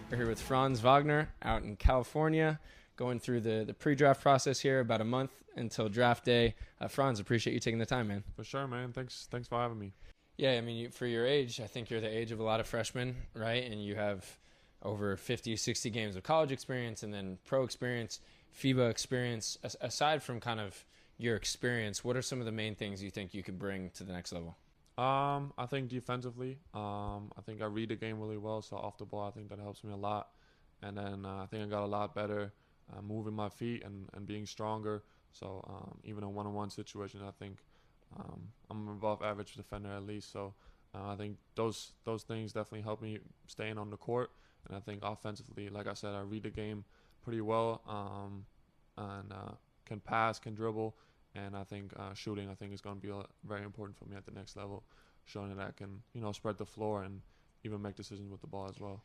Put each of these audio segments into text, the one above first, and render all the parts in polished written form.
We're here with Franz Wagner out in California, going through the pre-draft process here, about a month until draft day. Franz, appreciate you taking the time, man. For sure, man. Thanks for having me. Yeah, I mean, for your age, I think you're the age of a lot of freshmen, right? And you have over 50, 60 games of college experience and then pro experience, FIBA experience. Aside from kind of your experience, what are some of the main things you think you could bring to the next level? I think defensively, I think I read the game really well. So off the ball, I think that helps me a lot. And then I think I got a lot better moving my feet and being stronger. So even in one-on-one situations, I think I'm an above average defender at least. So I think those things definitely help me staying on the court. And I think offensively, like I said, I read the game pretty well and can pass, can dribble. And I think shooting, I think, is going to be very important for me at the next level, showing that I can, spread the floor and even make decisions with the ball as well.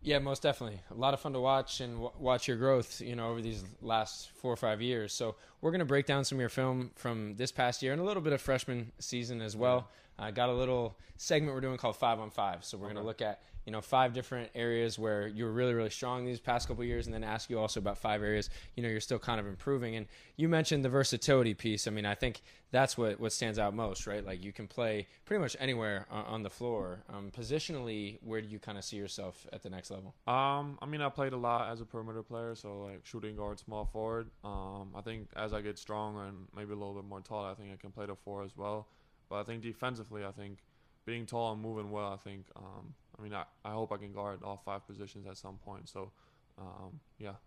Yeah, most definitely. A lot of fun to watch and watch your growth, over these last 4 or 5 years. So we're going to break down some of your film from this past year and a little bit of freshman season as well. I got a little segment we're doing called 5 on 5. So we're going to look at, 5 different areas where you were really, really strong these past couple of years, and then ask you also about 5 areas, you're still kind of improving. And you mentioned the versatility piece. I mean, I think that's what stands out most, right? Like you can play pretty much anywhere on the floor. Positionally, where do you kind of see yourself at the next level? I played a lot as a perimeter player, so like shooting guard, small forward. I think as I get stronger and maybe a little bit more tall, I think I can play the 4 as well. But I think defensively, I think being tall and moving well, I think, I hope I can guard all 5 positions at some point. So,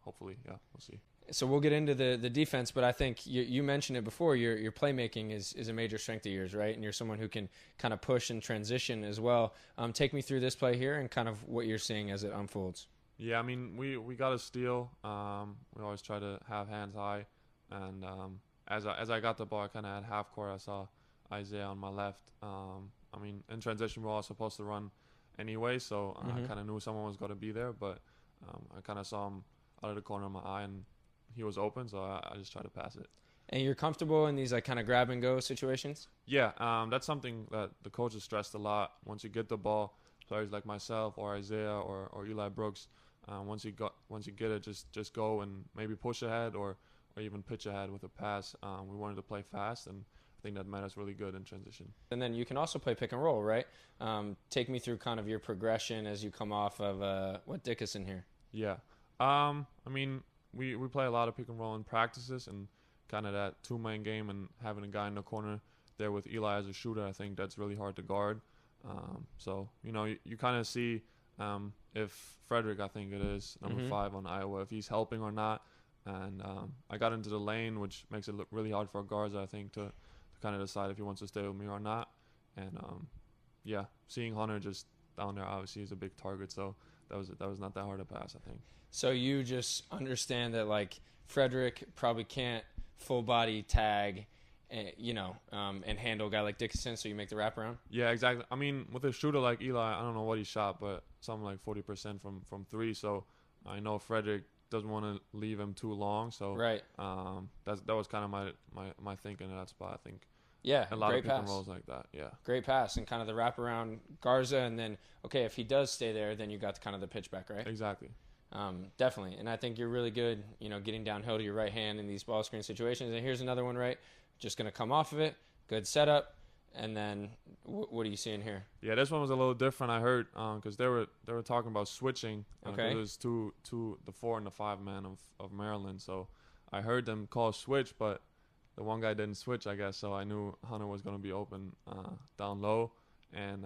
hopefully, we'll see. So we'll get into the defense, but I think you mentioned it before, your playmaking is a major strength of yours, right? And you're someone who can kind of push and transition as well. Take me through this play here and kind of what you're seeing as it unfolds. Yeah, I mean, we got a steal. We always try to have hands high. And as I got the ball, I kind of had half court. I saw Isaiah on my left. In transition, we're all supposed to run anyway, so I kind of knew someone was going to be there, but I kind of saw him out of the corner of my eye, and he was open, so I just tried to pass it. And you're comfortable in these like kind of grab and go situations? Yeah, that's something that the coaches stressed a lot. Once you get the ball, players like myself or Isaiah or Eli Brooks, once you get it, just go and maybe push ahead or even pitch ahead with a pass. We wanted to play fast, and I think that made us really good in transition. And then you can also play pick and roll, right? Take me through kind of your progression as you come off of what Dickinson here. Yeah. We play a lot of pick and roll in practices, and kind of that 2-man game and having a guy in the corner there with Eli as a shooter, I think that's really hard to guard. You kind of see if Frederick, I think it is, number 5 on Iowa, if he's helping or not. And I got into the lane, which makes it look really hard for guards, I think, to kind of decide if he wants to stay with me or not. And seeing Hunter just down there obviously is a big target, so that was not that hard to pass, I think. So you just understand that like Frederick probably can't full body tag, and handle a guy like Dickinson, so you make the wraparound. Yeah, exactly. I mean, with a shooter like Eli, I don't know what he shot, but something like 40% from 3. So I know Frederick doesn't want to leave him too long. So right. That was kind of my thinking in that spot, I think. Yeah, a lot great of pick pass. and rolls like that. Yeah, great pass and kind of the wraparound Garza, and then okay, if he does stay there, then you got kind of the pitch back, right? Exactly. Definitely, and I think you're really good, getting downhill to your right hand in these ball screen situations. And here's another one, right? Just going to come off of it. Good setup, and then what are you seeing here? Yeah, this one was a little different. I heard because they were talking about switching. Okay. It was the 4 and the 5 man of Maryland. So I heard them call switch, but the one guy didn't switch, I guess. So I knew Hunter was going to be open down low, and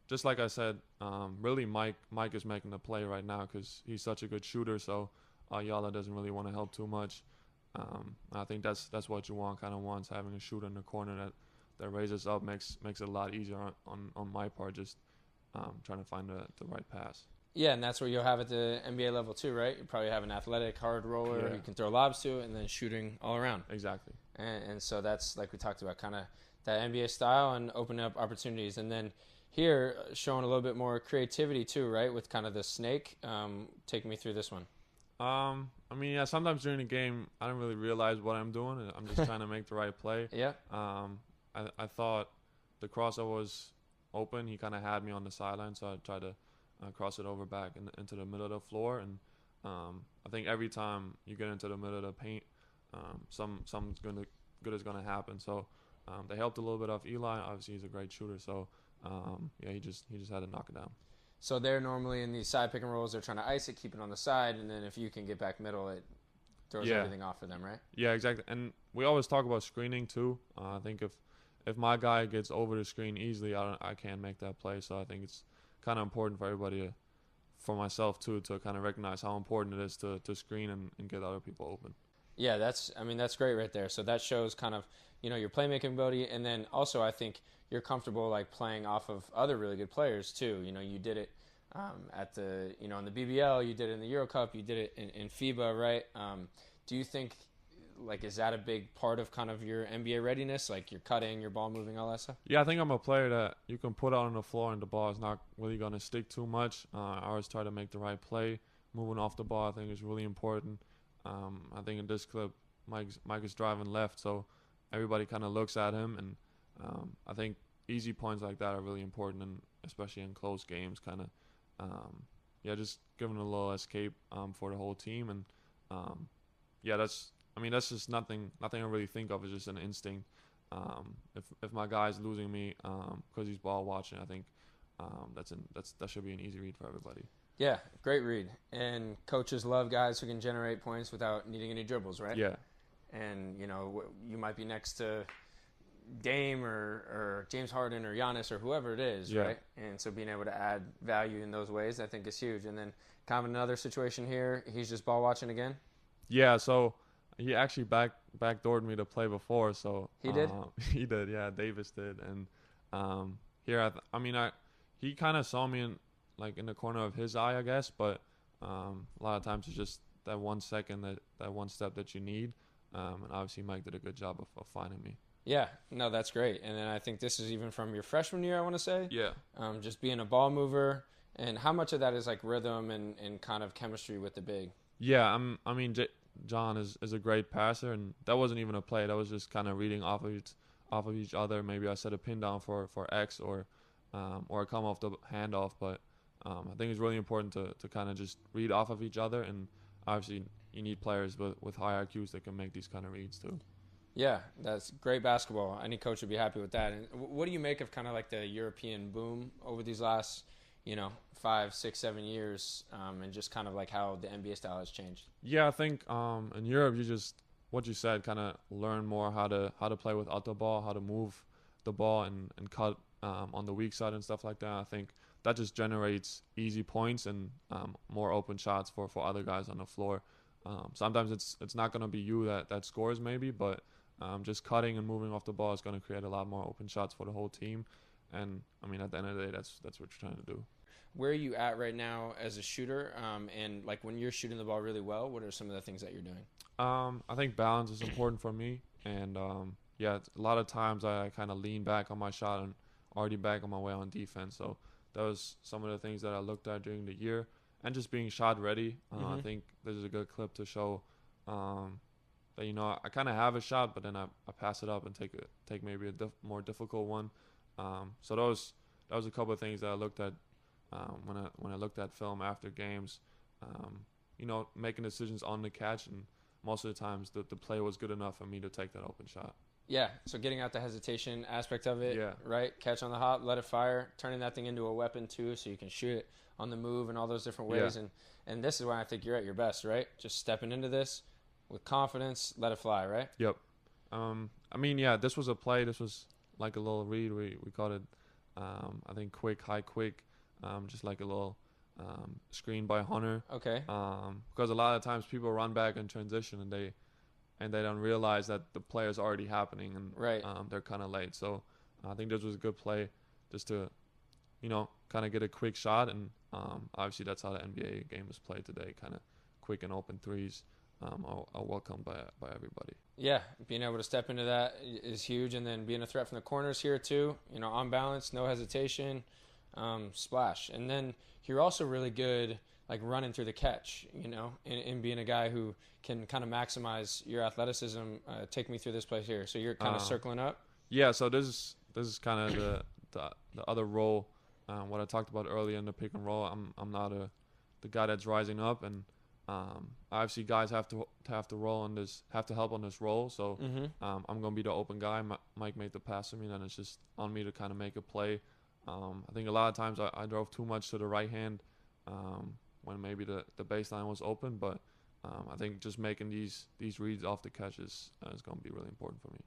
just like I said, really Mike is making the play right now because he's such a good shooter. So Ayala doesn't really want to help too much. I think that's what you want, kind of wants having a shooter in the corner that raises up, makes it a lot easier on my part, just trying to find the right pass. Yeah, and that's what you'll have at the NBA level too, right? You probably have an athletic hard roller you can throw lobs to, and then shooting all around. Exactly. And so that's like we talked about, kind of that NBA style and opening up opportunities. And then here, showing a little bit more creativity too, right? With kind of the snake. Take me through this one. Sometimes during the game, I don't really realize what I'm doing. I'm just trying to make the right play. Yeah. I thought the crossover was open. He kind of had me on the sideline, so I tried to cross it over back into the middle of the floor. And I think every time you get into the middle of the paint, something good is gonna happen. So they helped a little bit off Eli. Obviously, he's a great shooter. So yeah, he just had to knock it down. So they're normally in these side pick and rolls. They're trying to ice it, keep it on the side, and then if you can get back middle, it throws everything off for them, right? Yeah, exactly. And we always talk about screening too. I think if my guy gets over the screen easily, I can't make that play. So I think it's kind of important for everybody, for myself too, to kind of recognize how important it is to screen and get other people open. Yeah, that's great right there. So that shows kind of, your playmaking ability, and then also I think you're comfortable like playing off of other really good players too. You did it at the in the BBL, you did it in the Euro Cup, you did it in FIBA, right? Do you think is that a big part of kind of your NBA readiness, like your cutting, your ball moving, all that stuff? Yeah, I think I'm a player that you can put out on the floor and the ball is not really going to stick too much. I always try to make the right play. Moving off the ball, I think, is really important. I think in this clip, Mike is driving left, so everybody kind of looks at him, and I think easy points like that are really important, and especially in close games, kind of, just giving a little escape for the whole team, and that's just nothing I really think of. It's just an instinct. If my guy's losing me because he's ball watching, I think that should be an easy read for everybody. Yeah, great read. And coaches love guys who can generate points without needing any dribbles, right? Yeah. And, you might be next to Dame or James Harden or Giannis or whoever it is, right? And so being able to add value in those ways, I think, is huge. And then kind of another situation here, he's just ball watching again? Yeah, so he actually backdoored me to play before. So he did? He did, yeah. Davis did. And here, he kind of saw me in the corner of his eye, I guess. But a lot of times it's just that 1 second, that one step that you need. And obviously Mike did a good job of finding me. Yeah, no, that's great. And then I think this is even from your freshman year, I want to say. Yeah. Just being a ball mover. And how much of that is like rhythm and kind of chemistry with the big? Yeah, John is a great passer, and that wasn't even a play. That was just kind of reading off of each other. Maybe I set a pin down for X or come off the handoff. But I think it's really important to kind of just read off of each other, and obviously you need players with high IQs that can make these kind of reads too. Yeah, that's great basketball. Any coach would be happy with that. And what do you make of kind of like the European boom over these last 5, 6, 7 years, and just kind of like how the NBA style has changed? Yeah, I think in Europe, you just, what you said, kind of learn more how to play without the ball, how to move the ball and cut on the weak side and stuff like that. I think that just generates easy points and more open shots for other guys on the floor. Sometimes it's not going to be you that scores maybe, but just cutting and moving off the ball is going to create a lot more open shots for the whole team. And at the end of the day, that's what you're trying to do. Where are you at right now as a shooter? And like when you're shooting the ball really well, what are some of the things that you're doing? I think balance is important for me. And a lot of times I kind of lean back on my shot and already back on my way on defense. So that was some of the things that I looked at during the year. And just being shot ready. I think this is a good clip to show that, I kind of have a shot, but then I pass it up and take maybe a more difficult one. So that was a couple of things that I looked at when I looked at film after games. Making decisions on the catch, and most of the times the play was good enough for me to take that open shot. Yeah, so getting out the hesitation aspect of it, right? Catch on the hop, let it fire, turning that thing into a weapon too, so you can shoot it on the move and all those different ways. Yeah. And this is when I think you're at your best, right? Just stepping into this with confidence, let it fly, right? Yep. This was a play. This was like a little read. We called it, I think, high quick, just like a little screen by Hunter. Okay. Because a lot of times people run back in transition and they don't realize that the play is already happening, and they're kind of late. So I think this was a good play just to, kind of get a quick shot. And obviously that's how the NBA game is played today, kind of quick and open threes. Are welcomed by everybody. Yeah, being able to step into that is huge, and then being a threat from the corners here too. On balance, no hesitation, splash. And then you're also really good, like running through the catch. And being a guy who can kind of maximize your athleticism. Take me through this place here. So you're kind of circling up. Yeah. So this is kind of the other role what I talked about earlier in the pick and roll. I'm not the guy that's rising up, and obviously guys have to roll on this, have to help on this roll. So I'm gonna be the open guy. Mike made the pass to me, and it's just on me to kind of make a play. I think a lot of times I drove too much to the right hand when maybe the baseline was open, but I think just making these reads off the catches is going to be really important for me.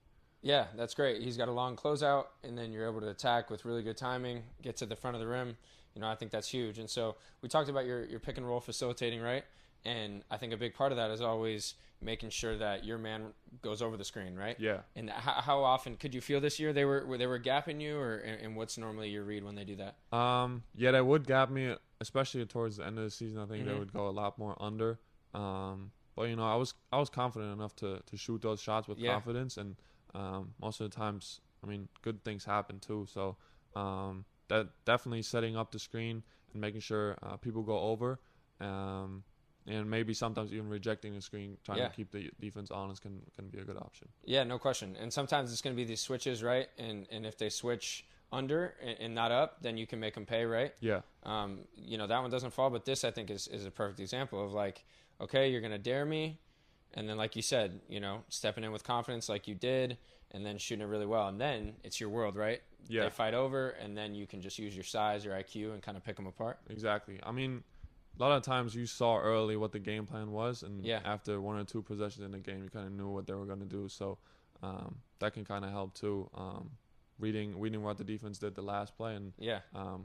Yeah, that's great. He's got a long closeout, and then you're able to attack with really good timing, get to the front of the rim. I think that's huge. And so we talked about your pick and roll facilitating, right? And I think a big part of that is always making sure that your man goes over the screen, right? Yeah. And how often could you feel this year they were gapping you, or and what's normally your read when they do that? Yeah, they would gap me, especially towards the end of the season. I think they would go a lot more under. But I was confident enough to shoot those shots with confidence, and most of the times, good things happen too. So that definitely setting up the screen and making sure people go over, and maybe sometimes even rejecting the screen, trying to keep the defense honest can be a good option. Yeah, no question. And sometimes it's going to be these switches, right? And if they switch under and not up, then you can make them pay, right? Yeah. That one doesn't fall, but this I think is a perfect example of like, okay, you're going to dare me, and then like you said, stepping in with confidence like you did, and then shooting it really well, and then it's your world, right? Yeah. They fight over, and then you can just use your size, your IQ, and kind of pick them apart. Exactly. A lot of times you saw early what the game plan was, and after one or two possessions in the game, you kind of knew what they were going to do. So that can kind of help too. Reading what the defense did the last play, and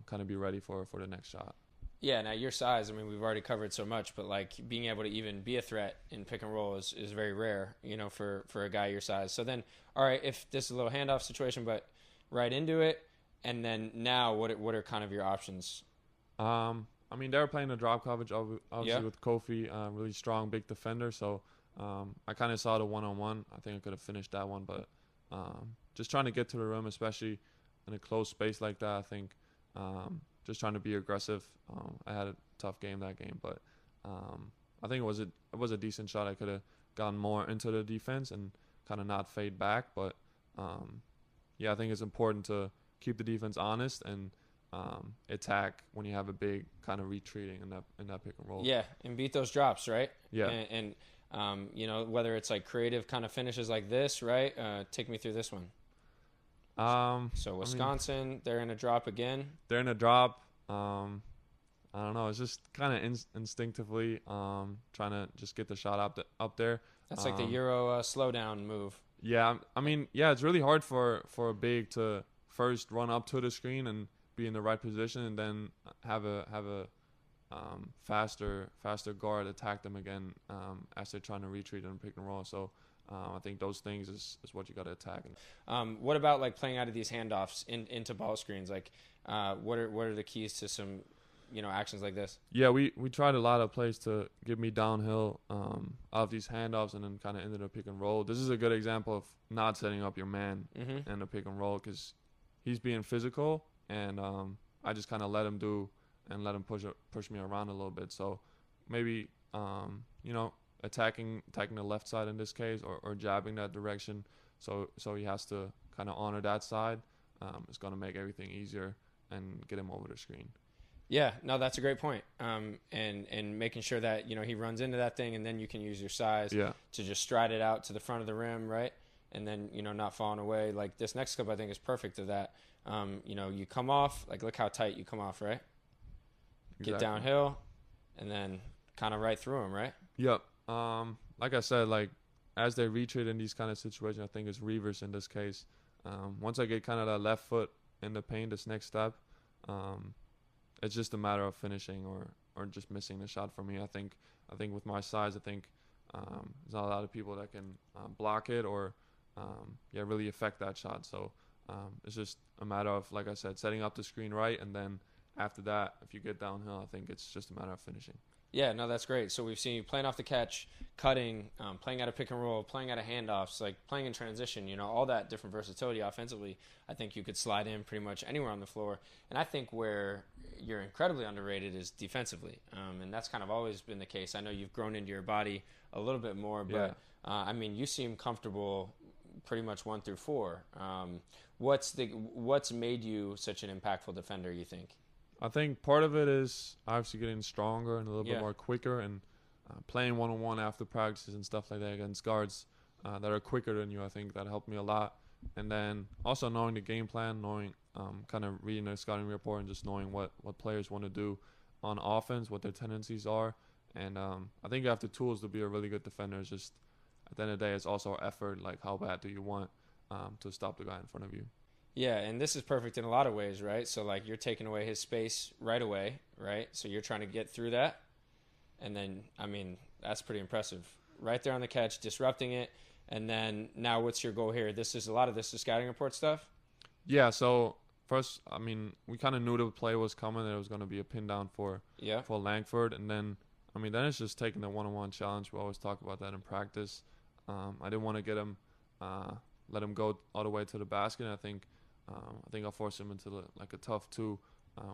kind of be ready for the next shot. Yeah, now your size, we've already covered so much, but like being able to even be a threat in pick and roll is very rare, for a guy your size. So then, all right, if this is a little handoff situation, but right into it, and then now what are kind of your options? They were playing the drop coverage, obviously with Kofi, really strong, big defender. So I kind of saw the one-on-one. I think I could have finished that one, but just trying to get to the rim, especially in a close space like that, I think just trying to be aggressive. I had a tough game that game, but I think it was a decent shot. I could have gotten more into the defense and kind of not fade back. But, I think it's important to keep the defense honest and attack when you have a big kind of retreating in that pick and roll. Yeah, and beat those drops, right? Yeah. And whether it's like creative kind of finishes like this, right? Take me through this one. So Wisconsin, they're in a drop again. They're in a drop. I don't know. It's just kind of instinctively trying to just get the shot up there. That's like the Euro slowdown move. Yeah, it's really hard for a big to first run up to the screen and be in the right position, and then have a faster guard attack them again as they're trying to retreat and pick and roll. So I think those things is what you got to attack. What about like playing out of these handoffs into ball screens? Like, what are the keys to some actions like this? Yeah, we tried a lot of plays to get me downhill out of these handoffs, and then kind of into the pick and roll. This is a good example of not setting up your man in the pick and roll, because he's being physical, and I just kind of let him push me around a little bit. So maybe attacking the left side in this case, or jabbing that direction. So he has to kind of honor that side. It's going to make everything easier and get him over the screen. Yeah, no, that's a great point. And making sure that he runs into that thing, and then you can use your size to just stride it out to the front of the rim, right? And then not falling away. Like this next clip, I think is perfect of that. You come off, like look how tight you come off, right? Exactly. Get downhill, and then kind of right through him, right? Yep. Like I said, like as they retreat in these kind of situations, I think it's reverse in this case. Once I get kind of that left foot in the paint, this next step, it's just a matter of finishing or just missing the shot for me. I think with my size, there's not a lot of people that can block it or really affect that shot. So it's just a matter of, like I said, setting up the screen right, and then after that, if you get downhill, I think it's just a matter of finishing. Yeah, no, that's great. So we've seen you playing off the catch, cutting, playing out of pick and roll, playing out of handoffs, like playing in transition, all that different versatility offensively. I think you could slide in pretty much anywhere on the floor. And I think where you're incredibly underrated is defensively. And that's kind of always been the case. I know you've grown into your body a little bit more, but, you seem comfortable pretty much 1 through 4. What's made you such an impactful defender, you think? I think part of it is obviously getting stronger and a little bit more quicker, and playing one-on-one after practices and stuff like that against guards that are quicker than you. I think that helped me a lot. And then also knowing the game plan, knowing kind of reading the scouting report and just knowing what players want to do on offense, what their tendencies are. And I think you have the tools to be a really good defender. It's just at the end of the day, it's also effort. Like, how bad do you want to stop the guy in front of you? Yeah, and this is perfect in a lot of ways, right? So, like, you're taking away his space right away, right? So you're trying to get through that. And then, I mean, that's pretty impressive. Right there on the catch, disrupting it. And then now what's your goal here? A lot of this is scouting report stuff? Yeah, so first, I mean, we kind of knew the play was coming, that it was going to be a pin down for Langford. And then, I mean, then it's just taking the one-on-one challenge. We always talk about that in practice. I didn't want to get him, let him go all the way to the basket. And I think I'll force him into a tough 2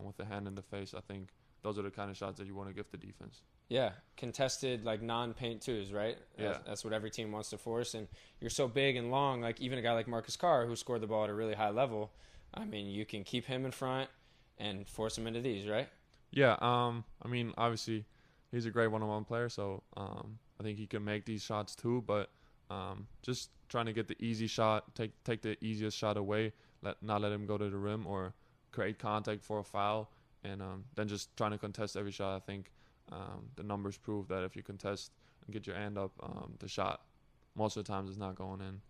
with the hand in the face. I think those are the kind of shots that you want to give the defense. Yeah, contested, like, non-paint 2s, right? Yeah. That's what every team wants to force. And you're so big and long, like even a guy like Marcus Carr, who scored the ball at a really high level, I mean, you can keep him in front and force him into these, right? Yeah, I mean, obviously, he's a great one-on-one player, so I think he can make these shots too, but just trying to get the easy shot, take the easiest shot away, not let him go to the rim or create contact for a foul, and then just trying to contest every shot. I think the numbers prove that if you contest and get your hand up, the shot most of the times is not going in.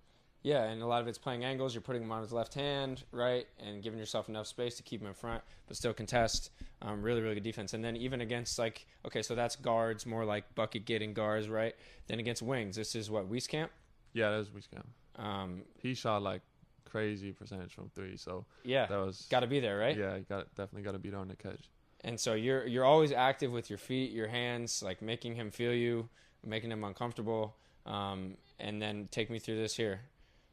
Yeah, and a lot of it's playing angles. You're putting him on his left hand, right, and giving yourself enough space to keep him in front, but still contest. Really, really good defense. And then even against, like, okay, so that's guards, more like bucket-getting guards, right? Then against wings, this is what, Wieskamp? Yeah, that is Wieskamp. He shot, like, crazy percentage from 3, so yeah, that was got to be there, right? Yeah, definitely got to be there on the catch. And so you're always active with your feet, your hands, like making him feel you, making him uncomfortable, and then take me through this here.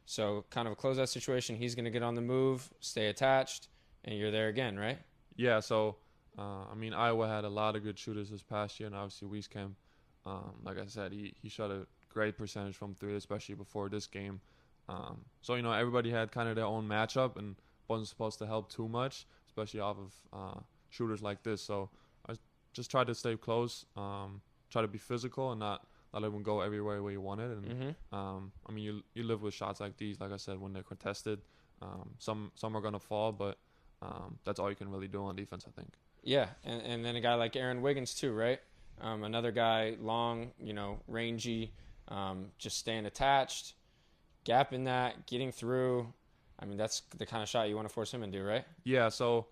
So kind of a closeout situation. He's going to get on the move, stay attached, and you're there again, right? Yeah, so, I mean, Iowa had a lot of good shooters this past year, and obviously Wieskamp, like I said, he shot a great percentage from 3, especially before this game. So, you know, everybody had kind of their own matchup and wasn't supposed to help too much, especially off of shooters like this. So I just tried to stay close, try to be physical and not let everyone go everywhere where you want it. And I mean, you live with shots like these, like I said, when they're contested. Some are going to fall, but that's all you can really do on defense, I think. Yeah, and then a guy like Aaron Wiggins too, right? Another guy, long, you know, rangy, just staying attached, gap in that, getting through. I mean, that's the kind of shot you want to force him into, right? Yeah, so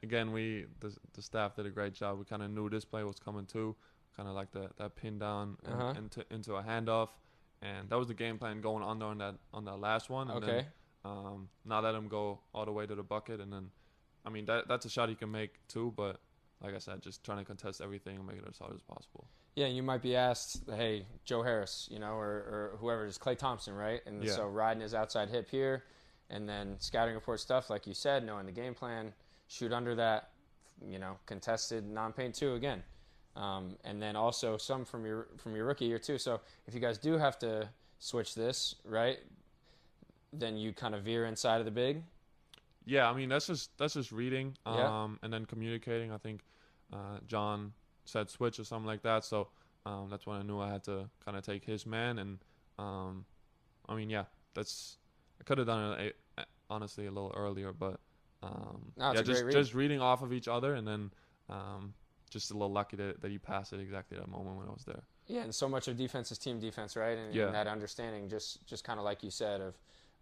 again, the staff did a great job. We kind of knew this play was coming too, kind of like that pin down into a handoff, and that was the game plan going under on that last one. And okay. Then, not let him go all the way to the bucket, and then, I mean, that's a shot he can make too, but like I said, just trying to contest everything and make it as hard as possible. Yeah, you might be asked, hey, Joe Harris, you know, or whoever it is, Klay Thompson, right? And so riding his outside hip here, and then scouting report stuff, like you said, knowing the game plan, shoot under that, you know, contested non-paint 2 again. And then also some from your rookie year too. So if you guys do have to switch this, right, then you kind of veer inside of the big. Yeah, I mean, that's just reading and then communicating. I think John said switch or something like that, so that's when I knew I had to kind of take his man. And I mean, yeah, I could have done it honestly a little earlier, but just reading off of each other, and then just a little lucky that you passed it exactly at that moment when I was there. Yeah, and so much of defense is team defense, right? And that understanding, just kind of like you said,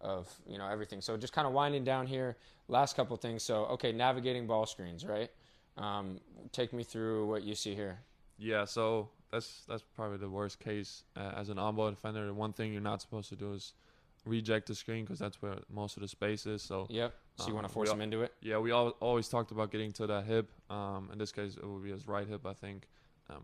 of you know, everything. So just kind of winding down here, last couple things. So okay, navigating ball screens, right? Take me through what you see here. Yeah, so that's probably the worst case as an on-ball defender. The one thing you're not supposed to do is reject the screen, because that's where most of the space is. So yep. So you want to force him into it? Yeah, we always talked about getting to that hip. In this case, it would be his right hip, I think.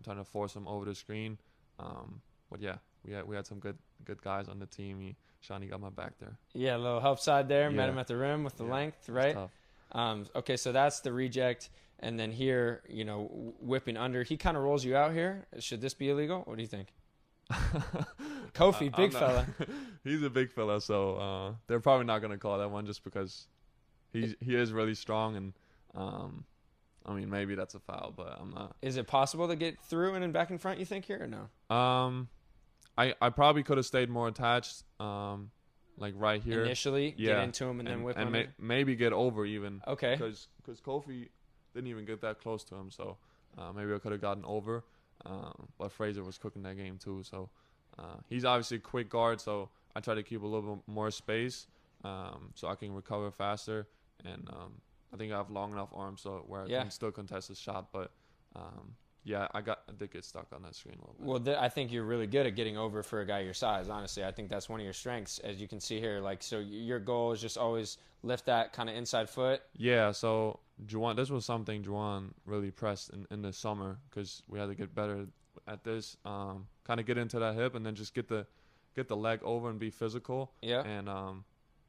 Trying to force him over the screen. But yeah, we had some good guys on the team. Shawnee got my back there. Yeah, a little help side there. Met him at the rim with the length, right? Tough. Okay, so that's the reject. And then here, you know, whipping under. He kind of rolls you out here. Should this be illegal? What do you think? Kofi, big fella. He's a big fella, so they're probably not gonna call that one just because he is really strong, and I mean, maybe that's a foul, but I'm not. Is it possible to get through and then back in front, you think, here, or no? I probably could have stayed more attached, like right here. Initially, get into him and then whip him. And maybe get over even. Okay. Because Kofi didn't even get that close to him, so maybe I could have gotten over. But Fraser was cooking that game too, so he's obviously a quick guard, so I try to keep a little bit more space so I can recover faster, and I think I have long enough arms so where I can still contest the shot, but I did get stuck on that screen a little bit. Well, I think you're really good at getting over for a guy your size, honestly. I think that's one of your strengths, as you can see here. Like, so your goal is just always lift that kind of inside foot. Yeah, so Juwan, this was something Juwan really pressed in the summer because we had to get better at this. Kind of get into that hip and then just get the leg over and be physical. Yeah. And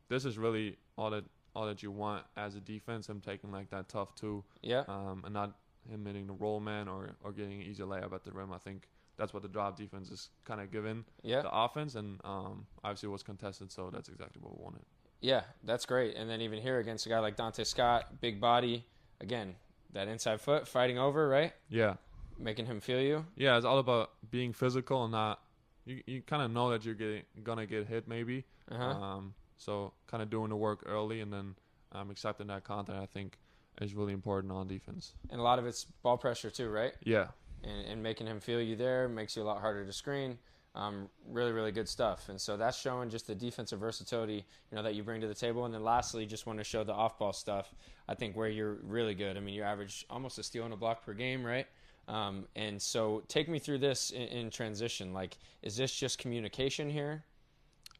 this is really all that you want as a defense. Him taking like that tough two. Yeah. And not him hitting the roll man or getting an easy layup at the rim. I think that's what the drop defense is kind of giving the offense, and obviously it was contested, so that's exactly what we wanted. Yeah, that's great. And then even here against a guy like Dante Scott, big body, again, that inside foot, fighting over, right? Yeah. Making him feel you? Yeah, it's all about being physical and not – you kind of know that you're going to get hit maybe. So kind of doing the work early and then accepting that contact, I think, is really important on defense. And a lot of it's ball pressure too, right? Yeah. And making him feel you there makes you a lot harder to screen. Really, really good stuff. And so that's showing just the defensive versatility, that you bring to the table. And then lastly, just want to show the off-ball stuff, I think, where you're really good. I mean, you average almost a steal and a block per game, right? And so take me through this in transition. Like, is this just communication here?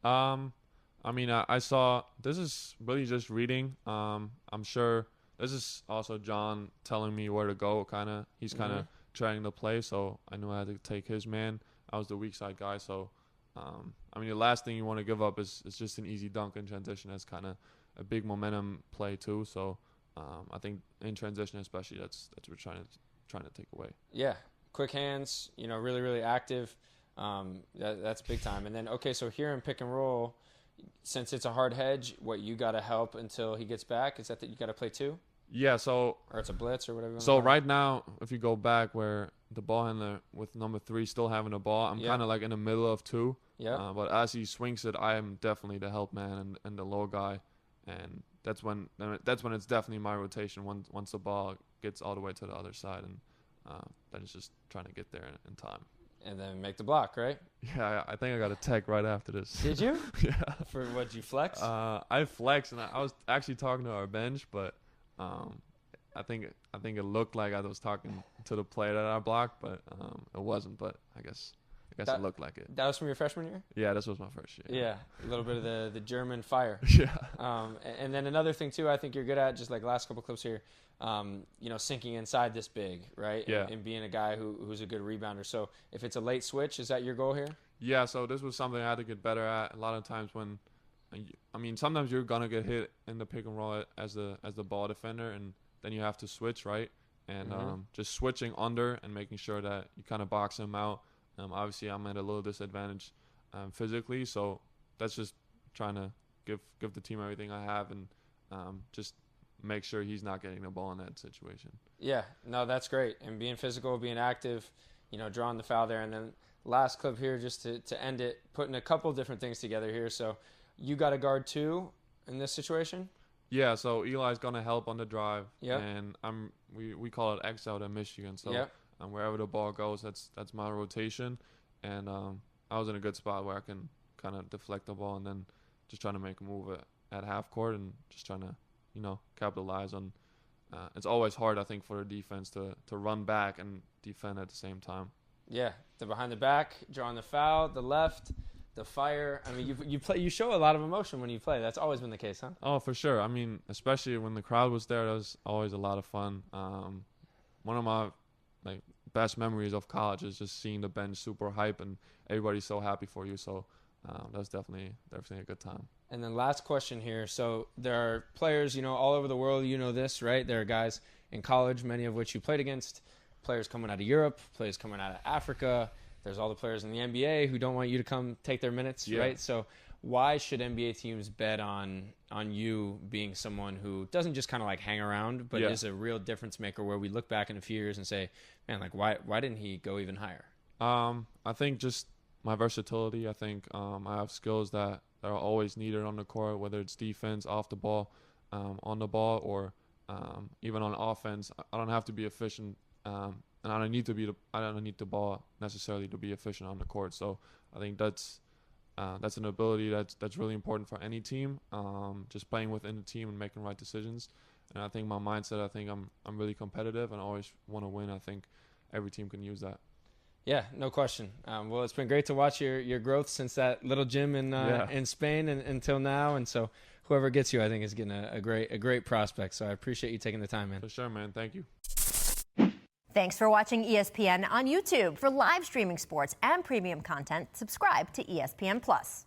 I mean, I saw – this is really just reading. I'm sure this is also John telling me where to go, kind of. He's kind of trying to play, so I knew I had to take his man. I was the weak side guy, so I mean the last thing you want to give up is just an easy dunk in transition. That's kind of a big momentum play too. So I think in transition especially, that's what we're trying to take away. Yeah, quick hands, really, really active. That's big time. And then so here in pick and roll, since it's a hard hedge, what you got to help until he gets back? Is that you got to play two? Yeah, so or it's a blitz or whatever. So right now, if you go back where the ball handler with number 3 still having the ball, I'm kind of like in the middle of two. Yeah. But as he swings it, I am definitely the help man and the low guy, and that's when it's definitely my rotation. Once the ball gets all the way to the other side, and then it's just trying to get there in time. And then make the block, right? Yeah, I think I got a tech right after this. Did you? Yeah. For what, you flex? I flexed, and I was actually talking to our bench, but I think it looked like I was talking to the player that I blocked, but it wasn't. But I guess it looked like it. That was from your freshman year? Yeah, this was my first year. Yeah, a little bit of the German fire. Yeah. And then another thing too, I think you're good at, just like last couple clips here, sinking inside this big, right? Yeah. And being a guy who's a good rebounder. So if it's a late switch, is that your goal here? Yeah. So this was something I had to get better at. A lot of times sometimes you're gonna get hit in the pick and roll as the ball defender, and then you have to switch, right? And just switching under and making sure that you kind of box him out. Obviously, I'm at a little disadvantage physically, so that's just trying to give the team everything I have and just make sure he's not getting the ball in that situation. Yeah, no, that's great. And being physical, being active, drawing the foul there. And then last clip here, just to end it, putting a couple different things together here. So you got a guard too in this situation? Yeah, so Eli's gonna help on the drive, yep. And we call it X out in Michigan. So yep. Wherever the ball goes, that's my rotation, and I was in a good spot where I can kind of deflect the ball and then just trying to make a move at half court and just trying to capitalize on. It's always hard, I think, for the defense to run back and defend at the same time. Yeah, the behind the back, drawing the foul, the left. The fire. I mean, you show a lot of emotion when you play. That's always been the case, huh? Oh, for sure. I mean, especially when the crowd was there, that was always a lot of fun. One of my best memories of college is just seeing the bench super hype and everybody's so happy for you. So that's definitely a good time. And then last question here. So there are players, all over the world. You know this, right? There are guys in college, many of which you played against. Players coming out of Europe. Players coming out of Africa. there's all the players in the NBA who don't want you to come take their minutes, right? So why should NBA teams bet on you being someone who doesn't just kind of like hang around, but is a real difference maker where we look back in a few years and say, man, like why didn't he go even higher? I think just my versatility. I think I have skills that are always needed on the court, whether it's defense, off the ball, on the ball, or even on offense. I don't have to be efficient, and I don't need the ball necessarily to be efficient on the court. So I think that's an ability that's really important for any team. Just playing within the team and making right decisions. And I think my mindset. I think I'm really competitive and always want to win. I think every team can use that. Yeah, no question. Well, it's been great to watch your growth since that little gym in Spain and until now. And so whoever gets you, I think, is getting a great prospect. So I appreciate you taking the time, man. For sure, man. Thank you. Thanks for watching ESPN on YouTube. For live streaming sports and premium content, subscribe to ESPN+.